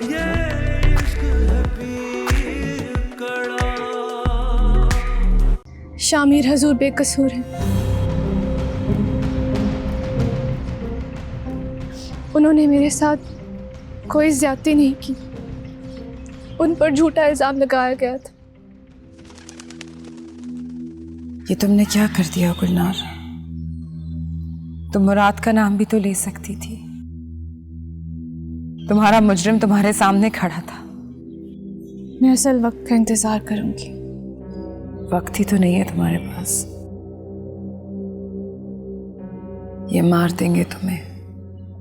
ये इश्क है पीर कड़ा। शामिर हजूर बेकसूर हैं। उन्होंने मेरे साथ कोई ज्यादती नहीं की। उन पर झूठा इल्जाम लगाया गया था। ये तुमने क्या कर दिया गुलनार? तुम मुराद का नाम भी तो ले सकती थी। तुम्हारा मुजरिम तुम्हारे सामने खड़ा था। मैं असल वक्त का इंतजार करूंगी। वक्त ही तो नहीं है तुम्हारे पास। ये मार देंगे तुम्हें।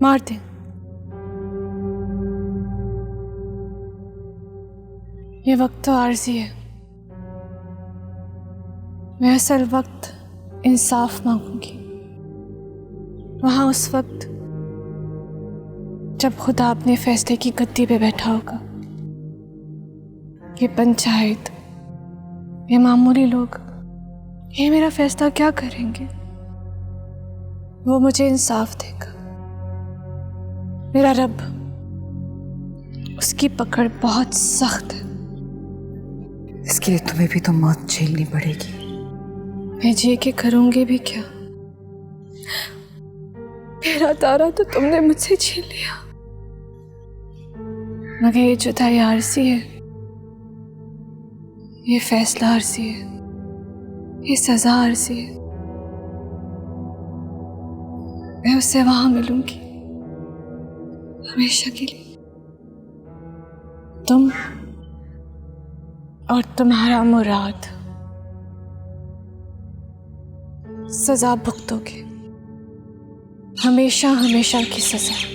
मार दें। ये वक्त तो आरजी है। मैं असल वक्त इंसाफ मांगूंगी। वहां उस वक्त जब खुदा अपने फैसले की गद्दी पे बैठा होगा। ये पंचायत, ये मामूली लोग, ये मेरा फैसला क्या करेंगे? वो मुझे इंसाफ देगा। मेरा रब, उसकी पकड़ बहुत सख्त है। इसके लिए तुम्हें भी तो मौत झेलनी पड़ेगी। मैं जी के करूंगी भी क्या? मेरा तारा तो तुमने मुझसे छीन लिया। मगर ये जुदाई आरज़ी है, ये फैसला आरज़ी है, ये सजा आरज़ी है। मैं उससे वहां मिलूंगी हमेशा के लिए। तुम और तुम्हारा मुराद सजा भुगतोगे, हमेशा हमेशा की सजा।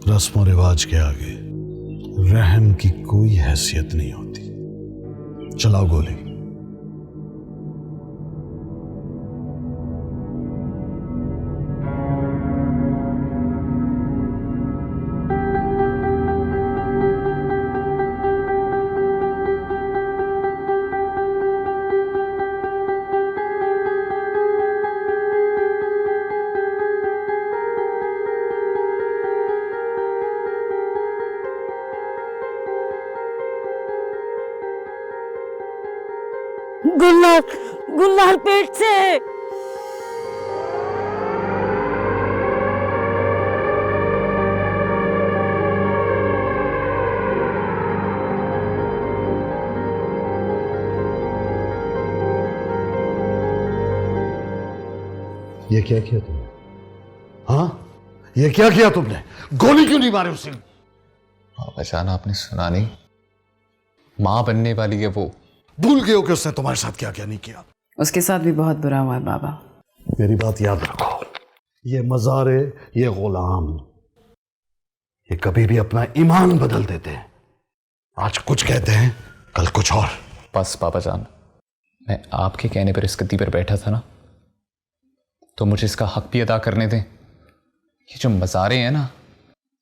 रस्म रिवाज के आगे रहम की कोई हैसियत नहीं होती। चलाओ गोली। गुल्लार, गुल्लार पेट से। ये क्या किया तुमने? हाँ, ये क्या किया तुमने? गोली क्यों नहीं मारे उसे? पहचान आपने सुना नहीं? मां बनने वाली है वो। भूल गए हो कि उसने तुम्हारे साथ क्या क्या नहीं किया? उसके साथ भी बहुत बुरा हुआ है बाबा। मेरी बात याद रखो, ये मज़ारे, ये गुलाम, ये कभी भी अपना ईमान बदल देते हैं। आज कुछ कहते हैं, कल कुछ और। बस पापा जान, मैं आपके कहने पर इस गद्दी पर बैठा था ना, तो मुझे इसका हक भी अदा करने दें। ये जो मज़ारे हैं ना,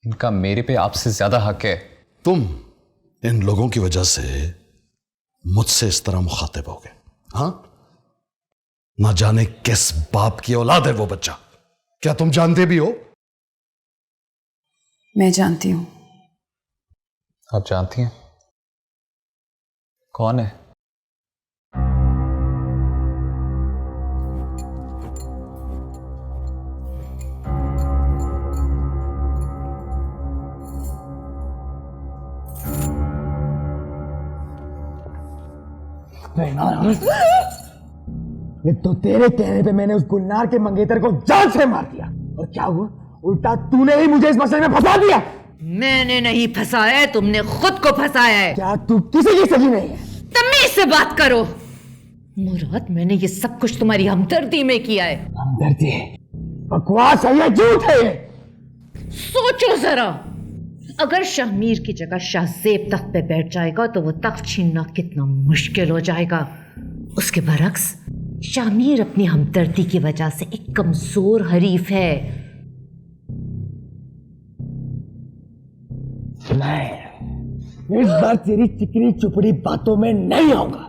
इनका मेरे पे आपसे ज्यादा हक है। तुम इन लोगों की वजह से मुझसे इस तरह मुखातिब हो गए। हाँ, ना जाने किस बाप की औलाद है वो बच्चा। क्या तुम जानते भी हो? मैं जानती हूं। आप जानती हैं कौन है? ये तो तेरे कहने पे मैंने उस गुलनार के मंगेतर को जान से मार दिया, और क्या हुआ? उल्टा तूने ही मुझे इस मसले में फंसा दिया। मैंने नहीं फंसाया है, तुमने खुद को फंसाया है। क्या तू किसी की सगी नहीं है? तमीज से बात करो मुराद, मैंने ये सब कुछ तुम्हारी हमदर्दी में किया है। हमदर्दी? बकवास है, ये झूठ है। सोचो जरा, अगर शाहमीर की जगह शाहजेब तख्त पे बैठ जाएगा तो वो तख्त छीनना कितना मुश्किल हो जाएगा। उसके बरक्स शाहमीर अपनी हमदर्दी की वजह से एक कमजोर हरीफ है, इस बार तेरी चिकनी चुपड़ी बातों में नहीं आऊंगा।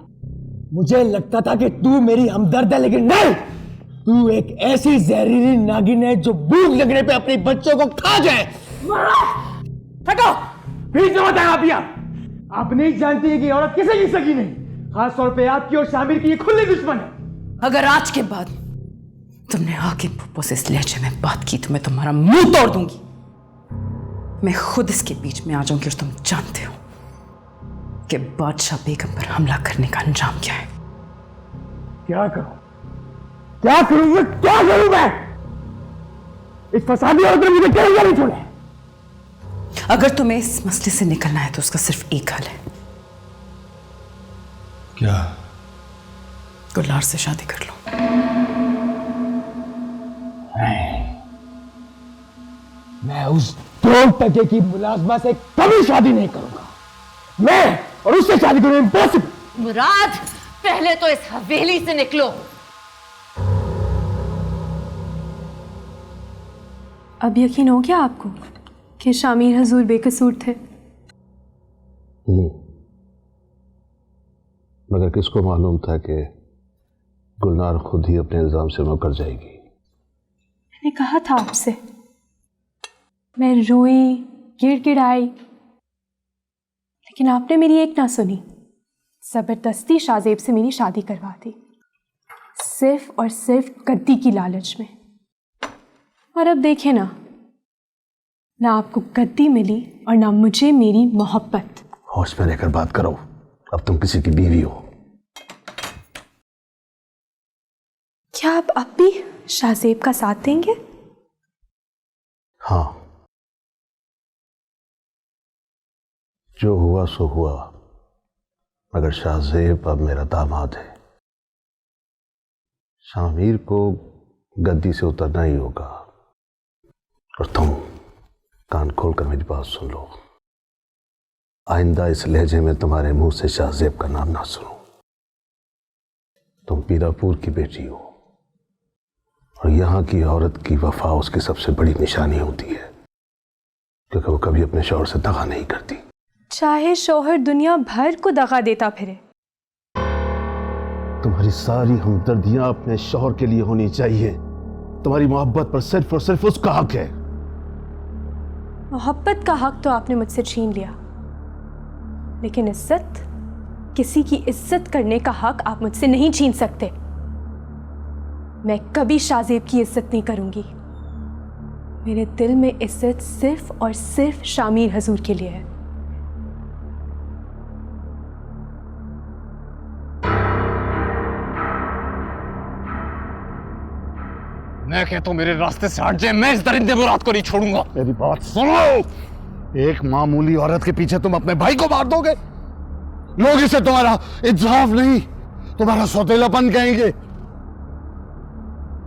मुझे लगता था कि तू मेरी हमदर्द है, लेकिन नहीं, तू एक ऐसी जहरीली नागिन है जो भूख लगने पे अपने बच्चों को खा जाए। हटो, फिर से मत आना पिया। आप नहीं जानती है कि औरत किसी की सगी नहीं, खास तौर पे आपकी और शामिर की ये खुली दुश्मन है। अगर आज के बाद तुमने आगे पुप्पो से इस लहजे में बात की तो मैं तुम्हारा मुंह तोड़ दूंगी। मैं खुद इसके बीच में आ जाऊंगी और तुम जानते हो कि बादशाह बेगम पर हमला करने का अंजाम क्या है। क्या करूं, क्या करूं मैं, क्या करूं मैं? इस फसादी औरत ने मुझे क्या नहीं छोड़ा। अगर तुम्हें इस मसले से निकलना है तो उसका सिर्फ एक हल है। क्या? गुलनार से शादी कर लो। मैं उस 2 टके की मुलाजमा से कभी शादी नहीं करूंगा। मैं और उससे शादी करूंगा इम्पॉसिबल। मुराद, पहले तो इस हवेली से निकलो। अब यकीन हो गया आपको कि शामिर हजूर बेकसूर थे? मगर किसको मालूम था कि गुलनार खुद ही अपने इल्जाम से मुकर जाएगी। मैंने कहा था आपसे, मैं रोई, गिड़गिड़ाई, लेकिन आपने मेरी एक ना सुनी। जबरदस्ती शाहजेब से मेरी शादी करवा दी, सिर्फ और सिर्फ गद्दी की लालच में। और अब देखें ना आपको गद्दी मिली और ना मुझे मेरी मोहब्बत। होश में रहकर बात करो, अब तुम किसी की बीवी हो। क्या आप अब भी शाहजेब का साथ देंगे? हाँ, जो हुआ सो हुआ, मगर शाहजेब अब मेरा दामाद है। शामिर को गद्दी से उतरना ही होगा। और तुम कान खोलकर मेरी बात सुन लो, आइंदा इस लहजे में तुम्हारे मुंह से शाहजेब का नाम ना सुनो। तुम पीरापुर की बेटी हो और यहां की औरत की वफा उसकी सबसे बड़ी निशानी होती है, क्योंकि वो कभी अपने शौहर से दगा नहीं करती। चाहे शौहर दुनिया भर को दगा देता फिरे। तुम्हारी सारी हमदर्दियां अपने शौहर के लिए होनी चाहिए। तुम्हारी मोहब्बत पर सिर्फ और सिर्फ उसका हक है। मोहब्बत का हक तो आपने मुझसे छीन लिया, लेकिन इज्जत, किसी की इज्जत करने का हक आप मुझसे नहीं छीन सकते। मैं कभी शाहजेब की इज्जत नहीं करूंगी। मेरे दिल में इज्जत सिर्फ और सिर्फ शामिर हजूर के लिए है। मैं कहता हूं मेरे रास्ते से हट जाए, मैं इस दरिंदे मुराद को नहीं छोड़ूंगा। मेरी बात सुनो, एक मामूली औरत के पीछे तुम अपने भाई को मार दोगे? लोग इसे तुम्हारा इंसाफ नहीं, तुम्हारा सौतेलापन कहेंगे।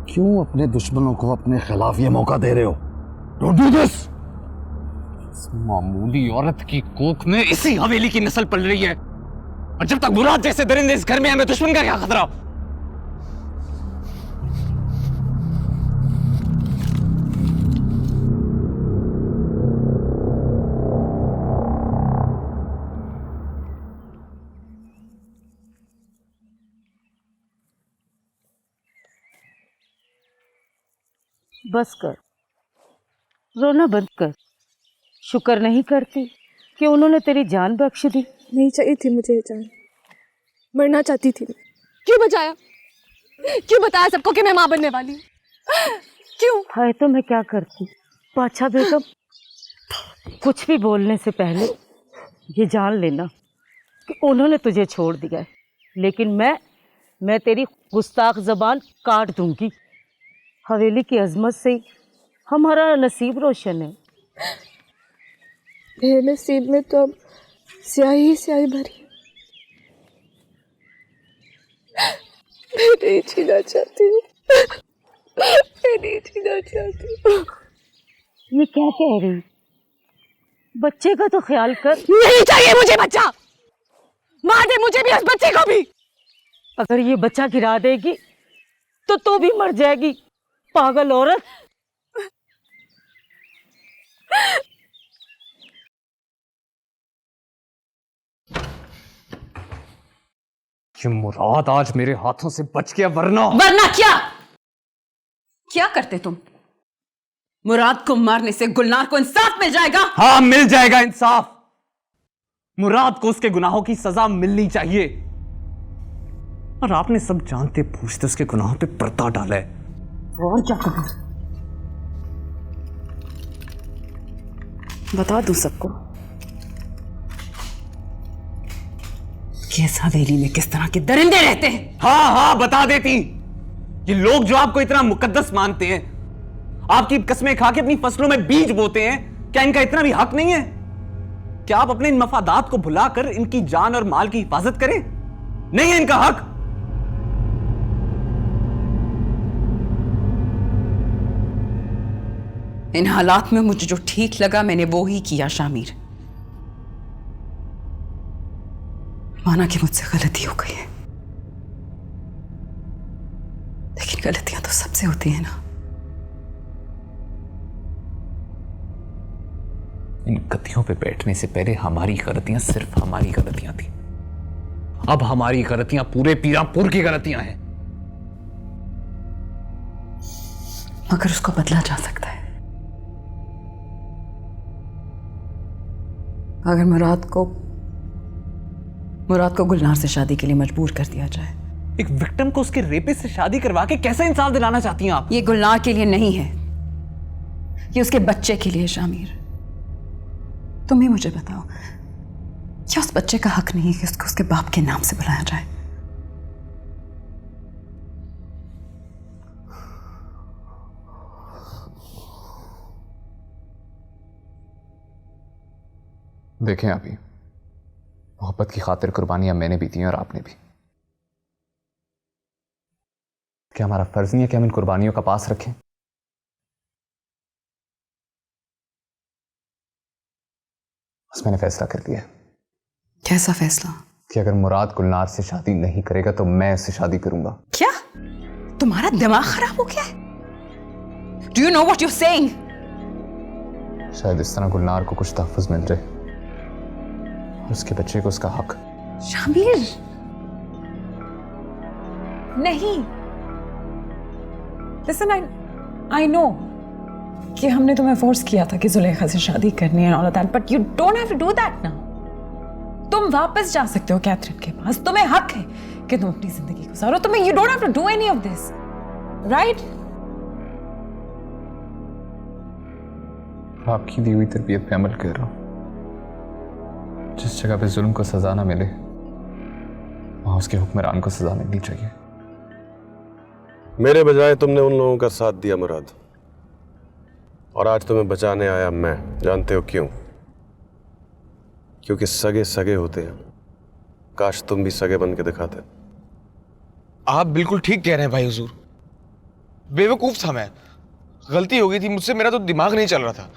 क्यों अपने दुश्मनों को अपने खिलाफ ये मौका दे रहे हो? Don't do this! इस मामूली औरत की कोख में इसी हवेली की नस्ल पल रही है, और जब तक मुराद जैसे दरिंदे इस घर में हमें दुश्मन का क्या खतरा? बस कर, रोना बंद कर। शुक्र नहीं करती कि उन्होंने तेरी जान बख्श दी। नहीं चाहिए थी मुझे जान, मरना चाहती थी। क्यों बचाया? क्यों बताया सबको कि मैं मां बनने वाली हूँ? क्यों? है तो मैं क्या करती बादशाह बेगम, कुछ भी बोलने से पहले ये जान लेना कि उन्होंने तुझे छोड़ दिया है, लेकिन मैं तेरी गुस्ताख ज़बान काट दूंगी। हवेली की अजमत से हमारा नसीब रोशन है। मेरे नसीब में तो अब स्याही ही स्याही भरी। मैं नहीं जीना चाहती हूँ, मैं नहीं जीना चाहती हूँ। ये क्या कह रही? बच्चे का तो ख्याल कर। नहीं चाहिए मुझे बच्चा, मार दे मुझे भी, उस बच्चे को भी। अगर ये बच्चा गिरा देगी तो भी मर जाएगी, पागल औरत। ये मुराद आज मेरे हाथों से बच गया, वरना वरना क्या? क्या करते तुम? मुराद को मारने से गुलनार को इंसाफ मिल जाएगा? हाँ, मिल जाएगा इंसाफ। मुराद को उसके गुनाहों की सजा मिलनी चाहिए, और आपने सब जानते बूझते उसके गुनाहों पे पर्दा डाला है। और क्या करूं? बता दूं सबको कि इस हवेली में किस तरह के दरिंदे रहते हैं? हाँ हाँ, बता देती। ये लोग जो आपको इतना मुकद्दस मानते हैं, आपकी कस्में खा के अपनी फसलों में बीज बोते हैं, क्या इनका इतना भी हक नहीं है? क्या आप अपने इन मफादात को भुलाकर इनकी जान और माल की हिफाजत करें? नहीं है इनका हक। इन हालात में मुझे जो ठीक लगा मैंने वो ही किया शामिर। माना कि मुझसे गलती हो गई है, लेकिन गलतियां तो सबसे होती हैं ना। इन गद्दियों पे बैठने से पहले हमारी गलतियां सिर्फ हमारी गलतियां थी, अब हमारी गलतियां पूरे पीरापुर की गलतियां हैं। मगर उसको बदला जा सकता है। अगर मुराद को गुलनार से शादी के लिए मजबूर कर दिया जाए। एक विक्टिम को उसके रेपिस्ट से शादी करवा के कैसे इंसाफ दिलाना चाहती हैं आप? ये गुलनार के लिए नहीं है, ये उसके बच्चे के लिए। शामिर, तुम ही मुझे बताओ, क्या उस बच्चे का हक नहीं है कि उसको उसके बाप के नाम से बुलाया जाए? देखें अभी, मोहब्बत की खातिर कुर्बानियां मैंने भी दी और आपने भी। क्या हमारा फर्ज नहीं है कि हम इन कुर्बानियों का पास रखें? बस मैंने फैसला कर लिया। कैसा फैसला? कि अगर मुराद गुलनार से शादी नहीं करेगा तो मैं उससे शादी करूंगा। क्या तुम्हारा दिमाग खराब हो गया है? Do you know what you saying? शायद इस तरह गुलनार को कुछ तहफ़्फ़ुज़ मिल जाए, उसके बच्चे को उसका हक। शामिर, नहीं। लिसन, आई नो कि हमने तुम्हें फोर्स किया था कि जुलेखा से शादी करनी है all that, but you don't have to do that now. तुम वापस जा सकते हो कैथरीन के पास, तुम्हें हक है कि तुम अपनी जिंदगी गुजारो। तुम्हें you don't have to do any of this, right? आपकी दी हुई तरबियत पे अमल कर रहा हूं। जिस जगह पे जुल्म को सजा ना मिले वहां उसके हुक्मरान को सजा मिलनी चाहिए। मेरे बजाय तुमने उन लोगों का साथ दिया मुराद, और आज तुम्हें बचाने आया मैं। जानते हो क्यों? क्योंकि सगे सगे होते हैं। काश तुम भी सगे बन के दिखाते। आप बिल्कुल ठीक कह रहे हैं भाई हुजूर, बेवकूफ था मैं, गलती हो गई थी मुझसे, मेरा तो दिमाग नहीं चल रहा था।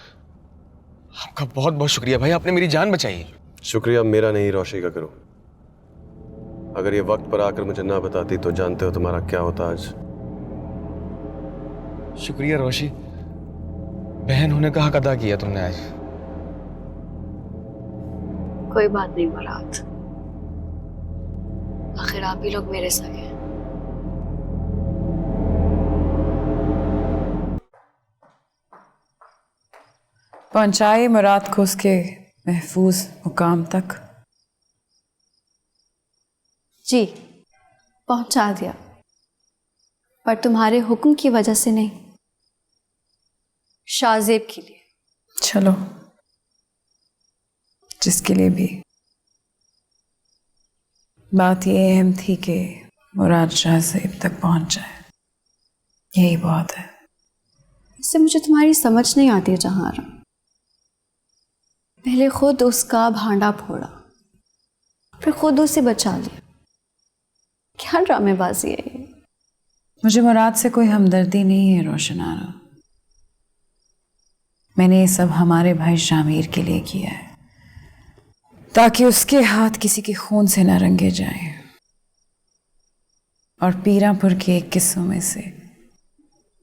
आपका बहुत बहुत शुक्रिया भाई, आपने मेरी जान बचाई है। शुक्रिया मेरा नहीं, रोशी का करो। अगर ये वक्त पर आकर मुझे ना बताती तो जानते हो तुम्हारा क्या होता आज। शुक्रिया रोशी, बहन होने का हक अदा किया तुमने आज। कोई बात नहीं मुराद, आखिर आप ही लोग मेरे सगे हैं। पहुंचाए मुराद को उसके महफूज मुकाम तक? जी पहुंचा दिया, पर तुम्हारे हुक्म की वजह से नहीं, शाहजेब के लिए। चलो, जिसके लिए भी। बात ये अहम थी कि मुराद शाहजेब तक पहुंच जाए, यही बहुत है। इससे मुझे तुम्हारी समझ नहीं आती जहां। पहले खुद उसका भांडा फोड़ा, फिर खुद उसे बचा लिया। क्या ड्रामेबाजी है ये? मुझे मुराद से कोई हमदर्दी नहीं है रोशन आरा। मैंने ये सब हमारे भाई शामिर के लिए किया है, ताकि उसके हाथ किसी के खून से न रंगे जाएं। और पीरापुर के एक किस्सों में से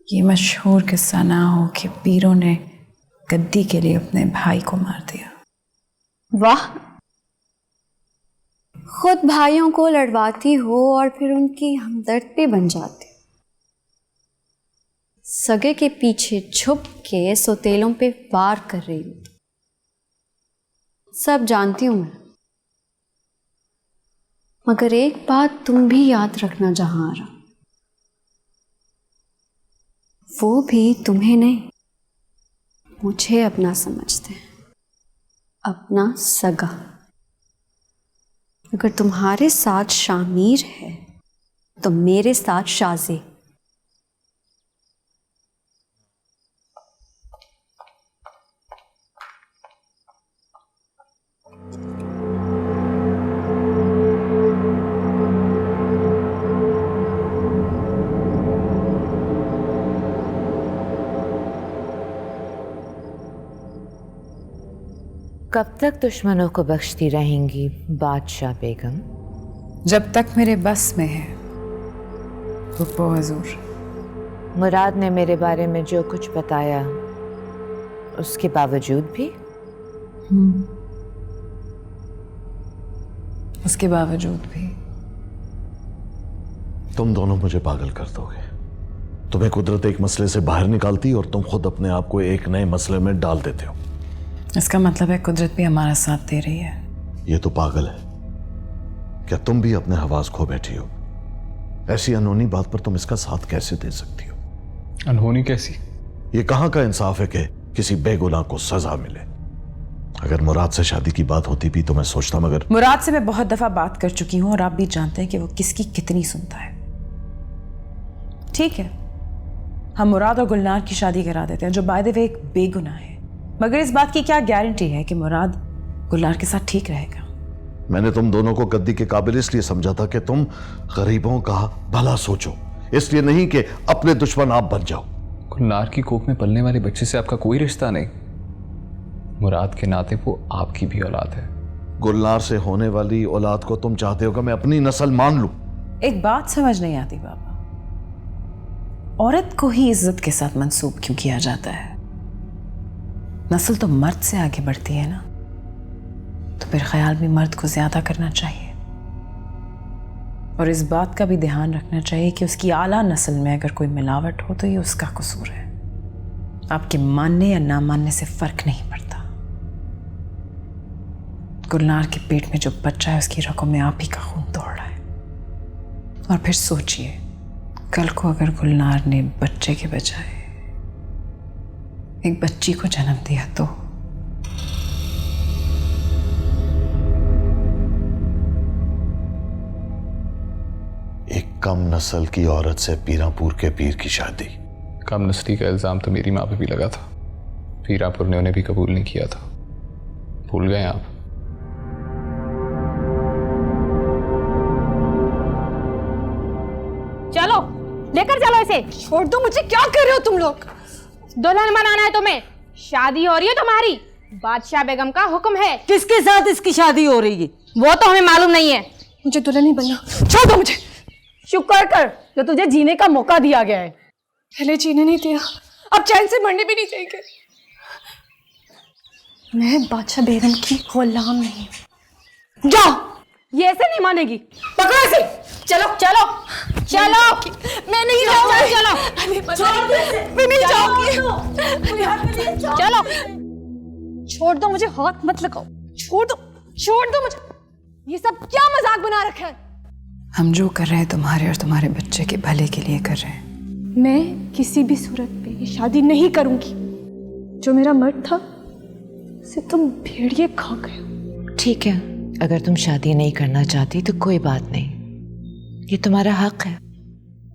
ये मशहूर किस्सा ना हो कि पीरों ने गद्दी के लिए अपने भाई को मार दिया। वाह, खुद भाइयों को लड़वाती हो और फिर उनकी हमदर्द भी बन जाती हो। सगे के पीछे छुप के सौतेलों पे वार कर रही हूं। सब जानती हूं मैं, मगर एक बात तुम भी याद रखना जहांआरा, वो भी तुम्हें नहीं मुझे अपना समझते हैं, अपना सगा। अगर तुम्हारे साथ शामीर है तो मेरे साथ शाज़े। कब तक दुश्मनों को बख्शती रहेंगी बादशाह बेगम? जब तक मेरे बस में है हुक्म हुजूर। मुराद ने मेरे बारे में जो कुछ बताया उसके बावजूद भी? उसके बावजूद भी। तुम दोनों मुझे पागल कर दोगे। तुम्हें कुदरत एक मसले से बाहर निकालती और तुम खुद अपने आप को एक नए मसले में डाल देते हो। इसका मतलब है कुदरत भी हमारा साथ दे रही है। ये तो पागल है। क्या तुम भी अपने हवास खो बैठी हो? ऐसी अनहोनी बात पर तुम इसका साथ कैसे दे सकती हो? अनहोनी कैसी? ये कहां का इंसाफ है कि किसी बेगुनाह को सजा मिले? अगर मुराद से शादी की बात होती भी तो मैं सोचता, मगर मुराद से मैं बहुत दफा बात कर चुकी हूं और आप भी जानते हैं कि वो किसकी कितनी सुनता है। ठीक है, हम मुराद और गुलनार की शादी करा देते हैं, जो बाय द वे एक बेगुनाह है, मगर इस बात की क्या गारंटी है कि मुराद गुलनार के साथ ठीक रहेगा? मैंने तुम दोनों को गद्दी के काबिल इसलिए समझा था कि तुम गरीबों का भला सोचो, इसलिए नहीं कि अपने दुश्मन आप बन जाओ। गुलनार की कोख में पलने वाले बच्चे से आपका कोई रिश्ता नहीं। मुराद के नाते वो आपकी भी औलाद है। गुलनार से होने वाली औलाद को तुम चाहते हो कि मैं अपनी नस्ल मान लूं? एक बात समझ नहीं आती बाबा, औरत को ही इज्जत के साथ मंसूब क्यों किया जाता है? नस्ल तो मर्द से आगे बढ़ती है ना, तो फिर ख्याल भी मर्द को ज्यादा करना चाहिए। और इस बात का भी ध्यान रखना चाहिए कि उसकी आला नस्ल में अगर कोई मिलावट हो तो ये उसका कसूर है, आपके मानने या ना मानने से फर्क नहीं पड़ता। गुलनार के पेट में जो बच्चा है उसकी रगों में आप ही का खून दौड़ रहा है। और फिर सोचिए, कल को अगर गुलनार ने बच्चे के बजाय एक बच्ची को जन्म दिया तो? एक कम नस्ल की औरत से पीरापुर के पीर की शादी। कम नस्ली का इल्जाम तो मेरी माँ पे भी लगा था। पीरापुर ने उन्हें भी कबूल नहीं किया था। भूल गए आप? चलो लेकर चलो इसे। छोड़ दो मुझे, क्या कर रहे हो तुम लोग? दुल्हन बनाना है तुम्हें, शादी हो रही है तुम्हारी, बादशाह बेगम का हुक्म है। किसके साथ इसकी शादी हो रही है? वो तो हमें मालूम नहीं है। मुझे दुल्हन नहीं बनना, छोड़ दो मुझे। शुक्र कर जो तुझे जीने का मौका दिया गया है। पहले जीने नहीं दिया, अब चैन से मरने भी नहीं चाहिए। मैं बादशाह बेगम की गुलाम नहीं हूँ। जाओ, ये ऐसे नहीं मानेगी। पकड़ो इसे। चलो चलो चलो, मैं नहीं जाऊंगी। चलो मैं नहीं जाऊंगी। चलो छोड़ दो मुझे, हाथ मत लगाओ। छोड़ दो मुझे। ये सब क्या मजाक बना रखा है? हम जो कर रहे हैं तुम्हारे और तुम्हारे बच्चे के भले के लिए कर रहे हैं। मैं किसी भी सूरत पे ये शादी नहीं करूंगी। जो मेरा मर्द था उसे तुम भेड़िए खा गए। ठीक है, अगर तुम शादी नहीं करना चाहती तो कोई बात नहीं, ये तुम्हारा हक है,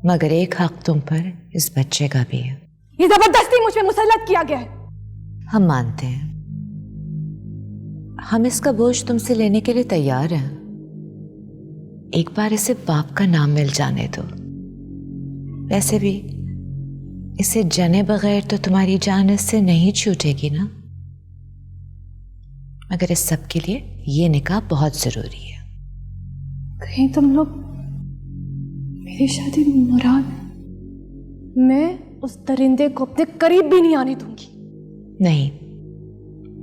मगर एक हक तुम पर इस बच्चे का भी है। ये जबरदस्ती मुझ पे मुसल्लत किया गया है। हम मानते हैं, हम इसका बोझ तुमसे लेने के लिए तैयार हैं। एक बार इसे बाप का नाम मिल जाने दो। वैसे भी इसे जने बगैर तो तुम्हारी जान इससे नहीं छूटेगी ना, मगर इस सब के लिए ये निकाह बहुत जरूरी है। कहीं तुम लोग मेरी शादी मुराद, मैं उस दरिंदे को अपने करीब भी नहीं आने दूंगी। नहीं,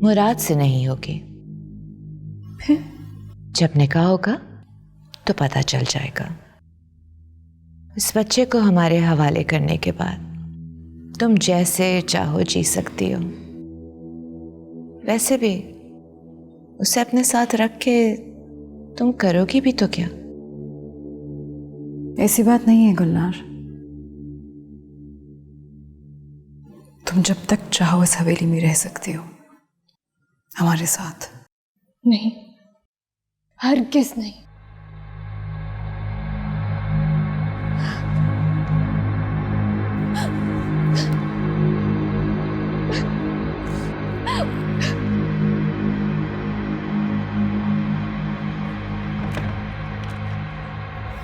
मुराद से नहीं होगी। फिर जब निकाह होगा तो पता चल जाएगा। इस बच्चे को हमारे हवाले करने के बाद तुम जैसे चाहो जी सकती हो। वैसे भी उसे अपने साथ रख के तुम करोगी भी तो क्या? ऐसी बात नहीं है गुलनार। तुम जब तक चाहो इस हवेली में रह सकती हो हमारे साथ। नहीं, हरगिज़ नहीं।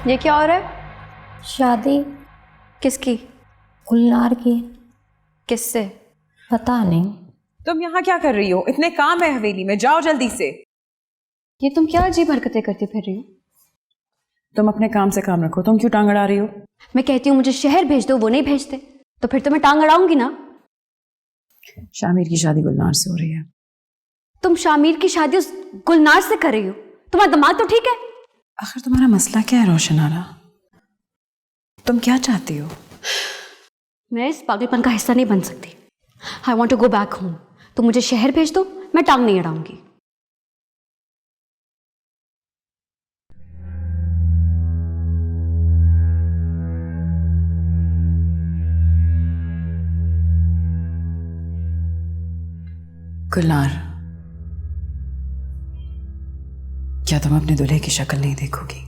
ये क्या हो रहा है? शादी किसकी? गुलनार की। किससे? पता नहीं। तुम यहाँ क्या कर रही हो? इतने काम है हवेली में, जाओ जल्दी से। ये तुम क्या अजीब हरकतें करती फिर रही हो? तुम अपने काम से काम रखो, तुम क्यों टांग अड़ा रही हो? मैं कहती हूँ मुझे शहर भेज दो, वो नहीं भेजते, तो फिर तो मैं टांग अड़ाऊंगी ना। शामिर की शादी गुलनार से हो रही है। तुम शामिर की शादी उस गुलनार से कर रही हो? तुम्हारा दिमाग तो ठीक है? आखिर तुम्हारा मसला क्या है रोशन आरा? तुम क्या चाहती हो? मैं इस पागलपन का हिस्सा नहीं बन सकती। I want to go back home. तुम मुझे शहर भेज दो, मैं टांग नहीं अड़ाऊंगी। गुलनार, क्या तुम अपने दूल्हे की शक्ल नहीं देखोगी?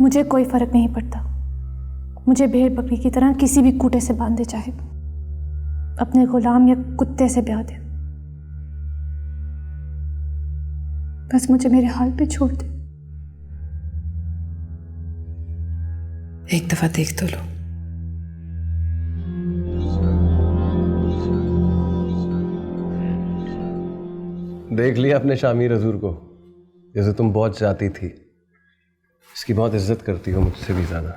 मुझे कोई फर्क नहीं पड़ता। मुझे भेड़ बकरी की तरह किसी भी कूटे से बांधे, चाहे अपने गुलाम या कुत्ते से ब्याह दे, बस मुझे मेरे हाल पे छोड़ दे। एक दफा देख तो लो। देख लिया अपने शामिर हजूर को, जैसे तुम बहुत चाहती थी। इसकी बहुत इज्जत करती हो, मुझसे भी ज्यादा।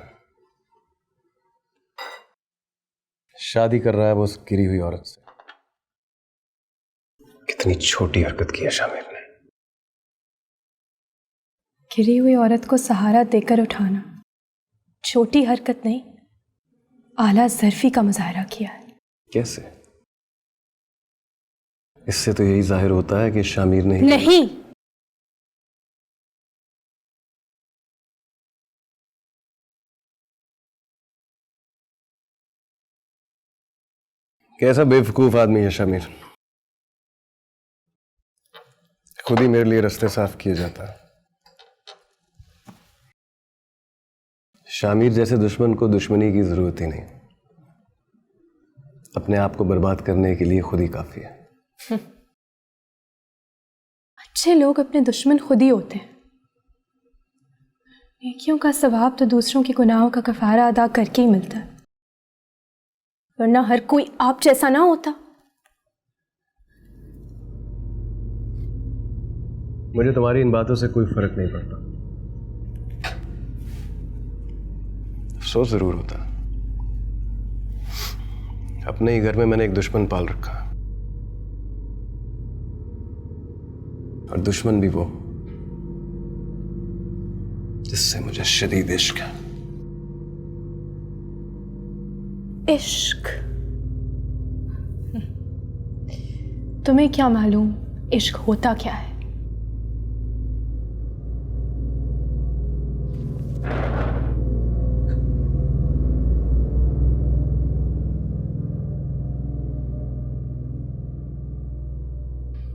शादी कर रहा है वो उस गिरी हुई औरत से। कितनी छोटी हरकत की है शामिर ने। गिरी हुई औरत को सहारा देकर उठाना छोटी हरकत नहीं, आला ज़र्फी का मुजाहरा किया है। कैसे? इससे तो यही जाहिर होता है कि शामिर ने नहीं। कैसा बेवकूफ आदमी है शामिर। खुद ही मेरे लिए रास्ते साफ किए जाता है। शामिर जैसे दुश्मन को दुश्मनी की जरूरत ही नहीं। अपने आप को बर्बाद करने के लिए खुद ही काफी है। अच्छे लोग अपने दुश्मन खुद ही होते हैं। नेकियों का सवाब तो दूसरों के गुनाहों का कफारा अदा करके ही मिलता है, वरना हर कोई आप जैसा ना होता। मुझे तुम्हारी इन बातों से कोई फर्क नहीं पड़ता। अफसोस जरूर होता। अपने ही घर में मैंने एक दुश्मन पाल रखा, और दुश्मन भी वो जिससे मुझे शदीद इश्क है। इश्क? तुम्हें क्या मालूम इश्क होता क्या है?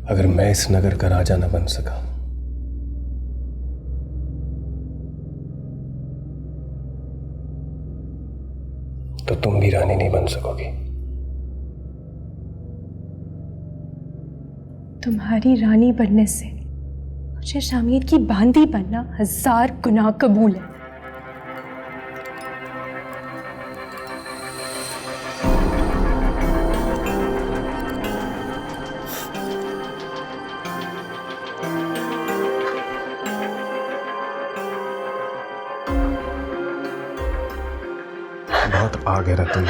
अगर मैं इस नगर का राजा न बन सका तो तुम भी रानी नहीं बन सकोगी। तुम्हारी रानी बनने से मुझे शामिर की बांदी बनना 1000 गुना कबूल है। बहुत आगे रह तुम।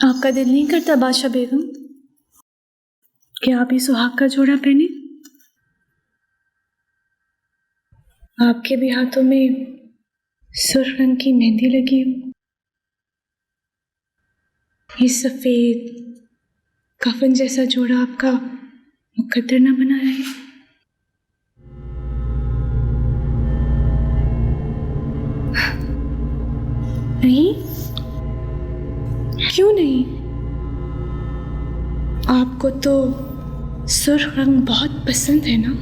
आपका दिल नहीं करता बादशाह बेगम कि आप ही सुहाग का जोड़ा पहने? आपके भी हाथों में सुर्ख रंग की मेहंदी लगी हो, ये सफेद कफन जैसा जोड़ा आपका मुकद्दर ना बना रहे। नहीं, क्यों नहीं? आपको तो सुर्ख रंग बहुत पसंद है ना,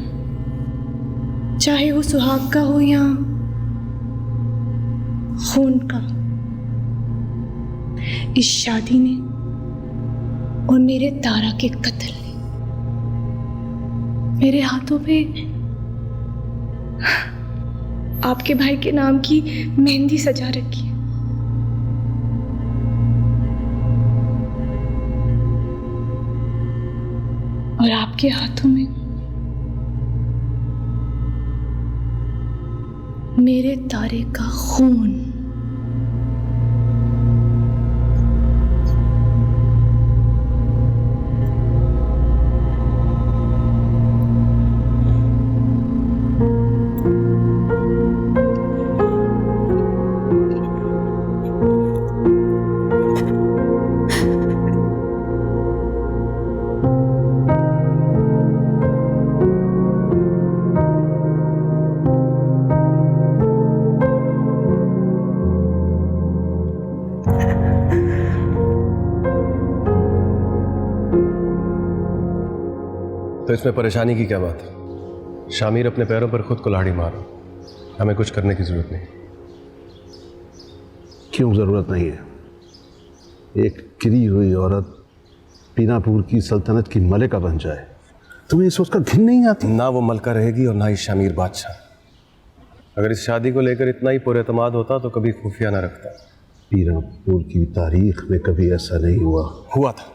चाहे वो सुहाग का हो या खून का। इस शादी ने और मेरे तारा के कत्ल ने मेरे हाथों पे आपके भाई के नाम की मेहंदी सजा रखी है। और आपके हाथों में मेरे तारे का खून। तो इसमें परेशानी की क्या बात है? शामिर अपने पैरों पर खुद कुल्हाड़ी मारो, हमें कुछ करने की जरूरत नहीं। क्यों जरूरत नहीं है? एक गिरी हुई औरत पीनापुर की सल्तनत की मलिका बन जाए, तुम्हें इस सोचकर घिन नहीं आती? ना वो मलका रहेगी और ना ही शामिर बादशाह। अगर इस शादी को लेकर इतना ही पुरएतमाद होता तो कभी खुफिया ना रखता। पीनापुर की तारीख में कभी ऐसा नहीं हुआ था।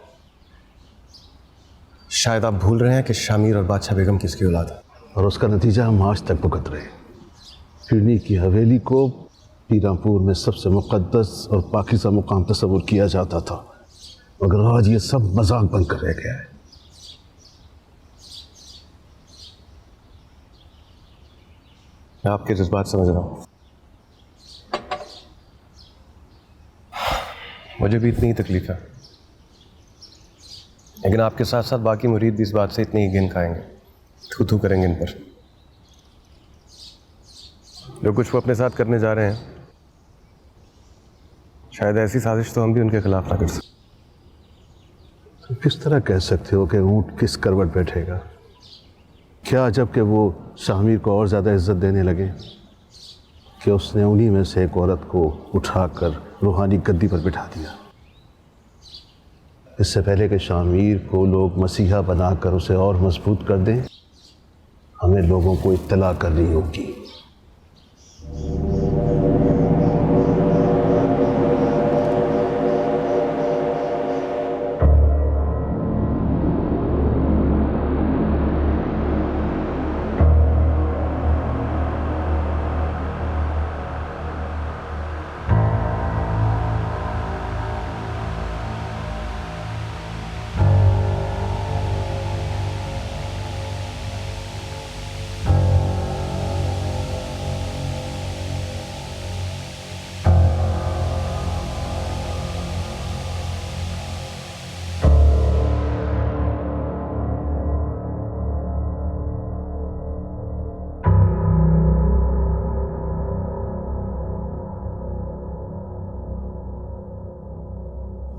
शायद आप भूल रहे हैं कि शामिर और बादशाह बेगम किसकी औलाद है, और उसका नतीजा हम आज तक भुगत रहे। फिरनी की हवेली को पीनापुर में सबसे मुक़द्दस और पाकीज़ा मुकाम तस्वुर किया जाता था, मगर आज ये सब मजाक बनकर रह गया है। मैं आपके जज्बात समझ रहा हूँ, मुझे भी इतनी ही तकलीफ है, लेकिन आपके साथ साथ बाकी मुरीद भी इस बात से इतनी ही गिन खाएंगे, थू करेंगे इन पर। जो कुछ वो अपने साथ करने जा रहे हैं, शायद ऐसी साजिश तो हम भी उनके खिलाफ ना कर सकते। तो किस तरह कह सकते हो कि ऊँट किस करवट बैठेगा? क्या अजब कि वो शामिर को और ज़्यादा इज्जत देने लगे कि उसने उन्हीं में से एक औरत को उठाकर रूहानी गद्दी पर बिठा दिया। इससे पहले कि शामिर को लोग मसीहा बनाकर उसे और मजबूत कर दें, हमें लोगों को इत्तला करनी होगी।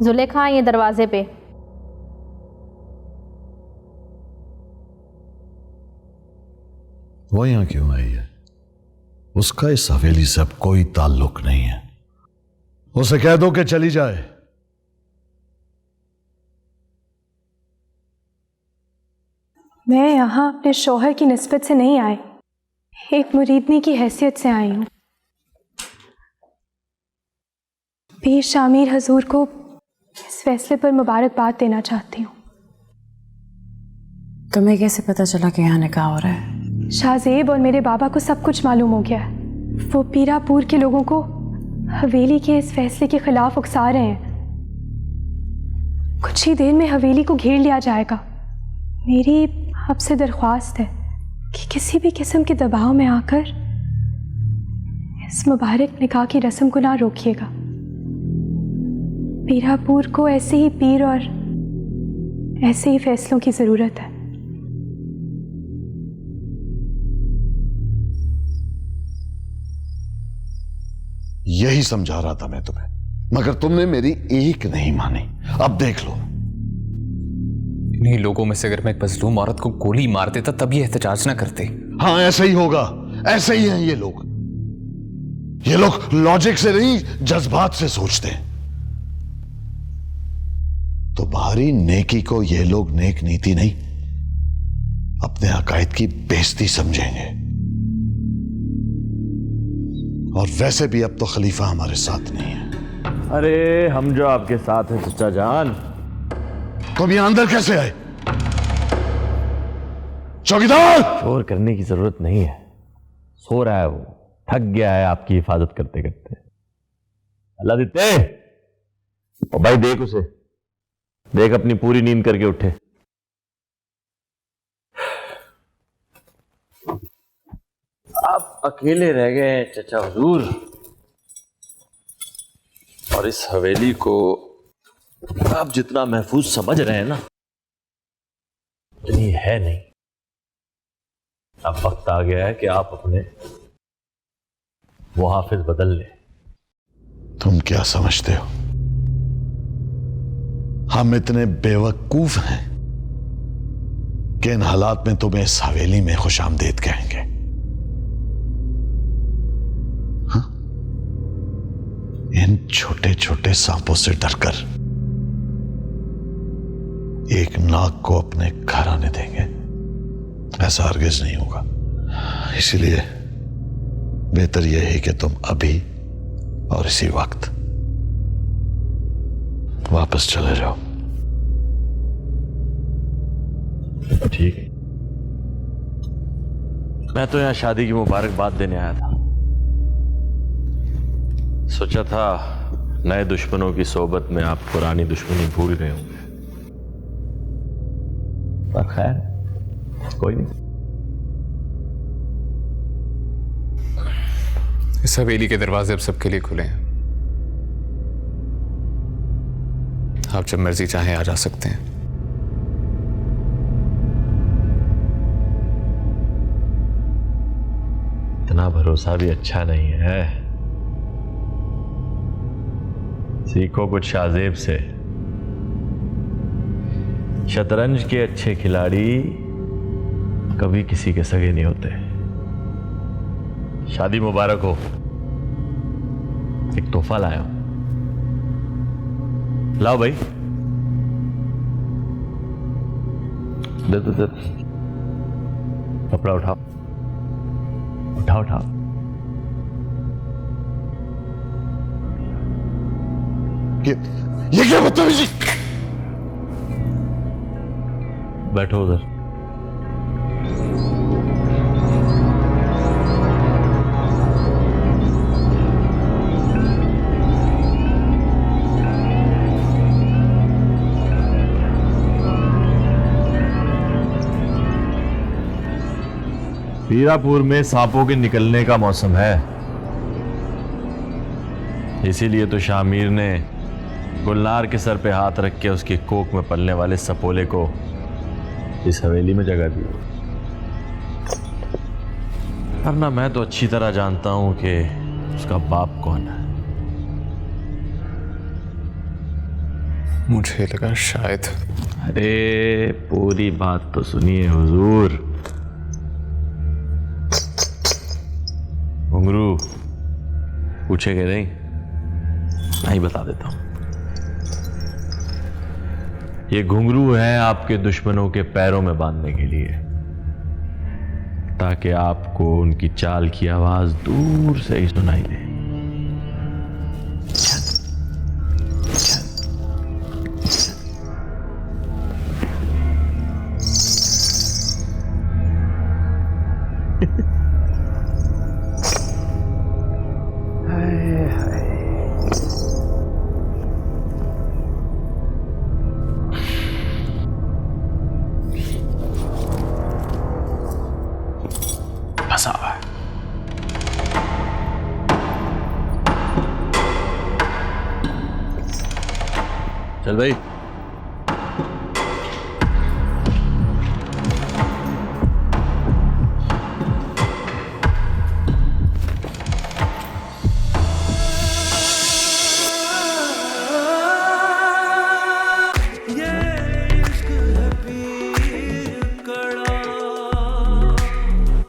जुलेखा ये दरवाजे पे। वो यहाँ क्यों आई है? उसका इस हवेली से अब कोई ताल्लुक नहीं है। उसे कह दो कि चली जाए। मैं यहाँ अपने शौहर की निस्बत से नहीं आई, एक मुरीदनी की हैसियत से आई हूँ। पीर शामिर हजूर को इस फैसले पर मुबारकबाद देना चाहती हूँ। तुम्हें कैसे पता चला कि यहाँ निकाह हो रहा है? शाहजेब और मेरे बाबा को सब कुछ मालूम हो गया है। वो पीरापुर के लोगों को हवेली के इस फैसले के खिलाफ उकसा रहे हैं। कुछ ही देर में हवेली को घेर लिया जाएगा। मेरी आपसे दरख्वास्त है कि किसी भी किस्म के दबाव में आकर इस मुबारक निकाह की रस्म को ना रोकिएगा। मीरापुर को ऐसे ही पीर और ऐसे ही फैसलों की जरूरत है। यही समझा रहा था मैं तुम्हें, मगर तुमने मेरी एक नहीं मानी। अब देख लो। इन्हीं लोगों में से अगर मैं एक मजलूम औरत को गोली मार देता तब ये एहतजाज ना करते। हाँ, ऐसा ही होगा। ऐसे ही हैं ये लोग। ये लोग लॉजिक से नहीं, जज्बात से सोचते हैं। तो बाहरी नेकी को ये लोग नेक नीति नहीं, अपने अकायद की बेइज्जती समझेंगे। और वैसे भी अब तो खलीफा हमारे साथ नहीं है। अरे हम जो आपके साथ हैं चचा जान। तुम यहां अंदर कैसे आए? चौकीदार! शोर करने की जरूरत नहीं है, सो रहा है वो, थक गया है आपकी हिफाजत करते करते। अल्लाह देते। और भाई देख उसे, देख अपनी पूरी नींद करके उठे। आप अकेले रह गए चचा हुजूर, और इस हवेली को आप जितना महफूज समझ रहे हैं ना, इतनी है नहीं। अब वक्त आ गया है कि आप अपने वो हाफिज बदल ले। तुम क्या समझते हो? हम इतने बेवकूफ हैं कि इन हालात में तुम्हें इस हवेली में खुशामदीद कहेंगे? हाँ? इन छोटे छोटे सांपों से डरकर एक नाग को अपने घर आने देंगे? ऐसा हरगिज नहीं होगा। इसीलिए बेहतर यह है कि तुम अभी और इसी वक्त वापस चले जाओ। ठीक है, मैं तो यहां शादी की मुबारकबाद देने आया था। सोचा था नए दुश्मनों की सोबत में आप पुरानी दुश्मनी भूल गए होंगे, पर खैर कोई नहीं। इस हवेली के दरवाजे अब सबके लिए खुले हैं। आप जब मर्जी चाहें आ जा सकते हैं। इतना भरोसा भी अच्छा नहीं है। सीखो कुछ शाहजेब से। शतरंज के अच्छे खिलाड़ी कभी किसी के सगे नहीं होते। शादी मुबारक हो। एक तोहफा लाया हूं, लाओ भाई। दे दो, कपड़ा उठाओ उठाओ उठाओ। ये क्या बदतमीजी? बैठो उधर। मीरापुर में सांपों के निकलने का मौसम है, इसीलिए तो शामिर ने गुलनार के सर पे हाथ रख के उसकी कोख में पलने वाले सपोले को इस हवेली में जगह दी। वरना मैं तो अच्छी तरह जानता हूं कि उसका बाप कौन है। मुझे लगा शायद। अरे पूरी बात तो सुनिए हुजूर। घुंघरू पूछेंगे नहीं? नहीं, बता देता हूं। ये घुंघरू है आपके दुश्मनों के पैरों में बांधने के लिए, ताकि आपको उनकी चाल की आवाज दूर से ही सुनाई दे। चल भाई।